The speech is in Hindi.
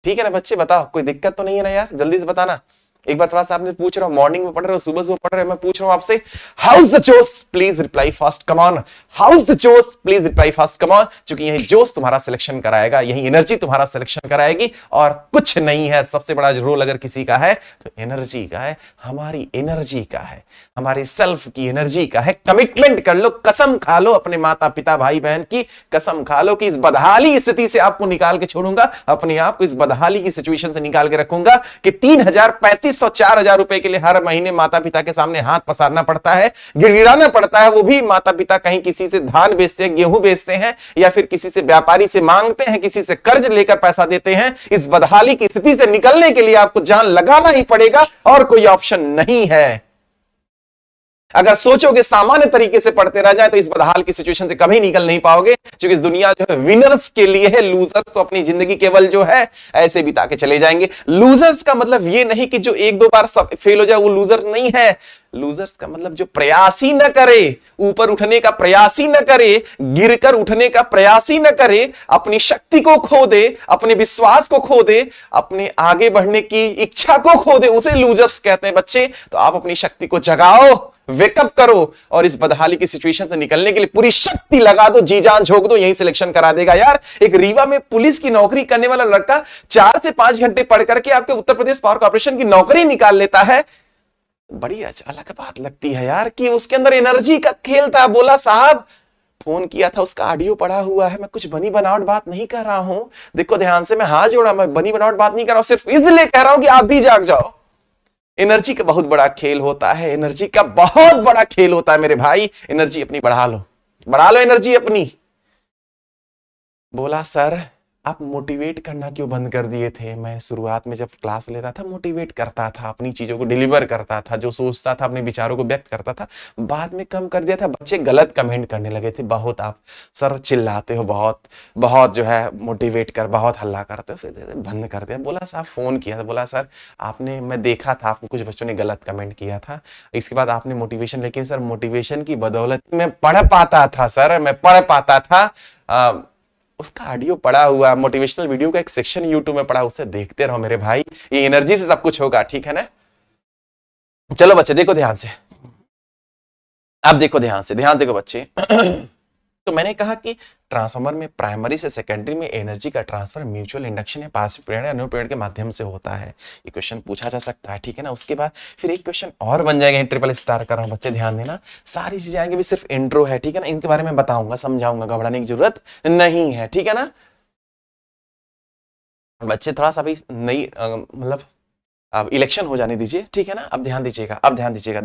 ठीक है ना बच्चे, बताओ कोई दिक्कत तो नहीं है ना यार, जल्दी से बताना। एक बार थोड़ा सा आपने पूछ रहा हूं, मॉर्निंग में पढ़ रहे हो, सुबह सुबह पढ़ रहे हो, मैं पूछ रहा हूं आपसे, how's the josh, please reply fast, come on, how's the josh, please reply fast, come on. क्योंकि यही जोश तुम्हारा सिलेक्शन कराएगा, यही एनर्जी तुम्हारा सिलेक्शन कराएगी, और कुछ नहीं है। सबसे बड़ा रोल अगर किसी का है तो एनर्जी का है, हमारी एनर्जी का है, हमारी सेल्फ की एनर्जी का है। कमिटमेंट कर लो, कसम खा लो अपने माता पिता भाई बहन की, कसम खा लो कि इस बदहाली स्थिति से आपको निकाल के छोड़ूंगा, अपने आप को इस बदहाली की सिचुएशन से निकाल के रखूंगा कि 3,000, 3,500, 4,000 रुपए के लिए हर महीने माता पिता के सामने हाथ पसारना पड़ता है, गिड़गिड़ाना पड़ता है। वो भी माता पिता कहीं किसी से धान बेचते हैं, गेहूं बेचते हैं, या फिर किसी से व्यापारी से मांगते हैं, किसी से कर्ज लेकर पैसा देते हैं। इस बदहाली की स्थिति से निकलने के लिए आपको जान लगाना ही पड़ेगा, और कोई ऑप्शन नहीं है। अगर सोचोगे सामान्य तरीके से पढ़ते रह जाए तो इस बदहाल की सिचुएशन से कभी निकल नहीं पाओगे, क्योंकि इस दुनिया जो है विनर्स के लिए है, लूजर्स तो अपनी जिंदगी केवल जो है ऐसे बिता के चले जाएंगे। लूजर्स का मतलब ये नहीं कि जो एक दो बार फेल हो जाए वो लूजर नहीं है। लूजर्स का मतलब जो प्रयास ही न करे, ऊपर उठने का प्रयास ही न करे, गिरकर उठने का प्रयास ही न करे, अपनी शक्ति को खो दे, अपने विश्वास को खो दे, अपने आगे बढ़ने की इच्छा को खो दे, उसे लूजर्स कहते हैं बच्चे। तो आप अपनी शक्ति को जगाओ, वेकअप करो, और इस बदहाली की सिचुएशन से निकलने के लिए पूरी शक्ति लगा दो, जी जान झोंक दो, यही सिलेक्शन करा देगा यार। एक रीवा में पुलिस की नौकरी करने वाला लड़का 4 से 5 घंटे पढ़ करके आपके उत्तर प्रदेश पावर कॉर्पोरेशन की नौकरी निकाल लेता है। बड़ी अलग बात लगती है यार कि उसके अंदर एनर्जी का खेल था। बोला साहब, फोन किया था, उसका ऑडियो पड़ा हुआ है, मैं कुछ बनी बनावट बात नहीं कर रहा हूं, देखो ध्यान से, मैं हाथ जोड़ा, मैं बनी बनावट बात नहीं कर रहा हूं, सिर्फ इसलिए कह रहा हूं कि आप भी जाग जाओ। एनर्जी का बहुत बड़ा खेल होता है, एनर्जी का बहुत बड़ा खेल होता है मेरे भाई। एनर्जी अपनी बढ़ा लो, बढ़ा लो एनर्जी अपनी। बोला सर आप मोटिवेट करना क्यों बंद कर दिए थे? मैं शुरुआत में जब क्लास लेता था मोटिवेट करता था, अपनी चीजों को डिलीवर करता था, जो सोचता था अपने विचारों को व्यक्त करता था, बाद में कम कर दिया था। बच्चे गलत कमेंट करने लगे थे, बहुत आप सर चिल्लाते हो, बहुत बहुत जो है मोटिवेट कर, बहुत हल्ला करते हो, फिर बंद कर दिया। बोला साहब फोन किया था, बोला सर आपने, मैं देखा था आपको कुछ बच्चों ने गलत कमेंट किया था, इसके बाद आपने मोटिवेशन, लेकिन सर मोटिवेशन की बदौलत मैं पढ़ पाता था सर, मैं पढ़ पाता था। उसका ऑडियो पड़ा हुआ, मोटिवेशनल वीडियो का एक सेक्शन यूट्यूब में पड़ा, उसे देखते रहो मेरे भाई, ये एनर्जी से सब कुछ होगा, ठीक है ना। चलो बच्चे देखो ध्यान से, अब देखो ध्यान से, ध्यान देखो बच्चे। तो मैंने कहा कि ट्रांसफार्मर में प्राइमरी से सेकेंडरी में एनर्जी का ट्रांसफर म्यूचुअल इंडक्शन या पासिव प्रेरण या न्यूट्रल प्रेरण के माध्यम से होता है। ये क्वेश्चन पूछा जा सकता है, ठीक है ना। उसके बाद फिर एक क्वेश्चन और बन जाएगा, ट्रिपल स्टार कर रहा हूं बच्चे, ध्यान देना, सारी चीजें आएंगी, भी सिर्फ इंट्रो है, ठीक है ना, इनके बारे में बताऊंगा, समझाऊंगा, घबराने की जरूरत नहीं है, ठीक है ना बच्चे। थोड़ा सा भी नहीं मतलब अब इलेक्शन हो जाने दीजिए, ठीक है ना। अब ध्यान दीजिएगा, अब ध्यान दीजिएगा।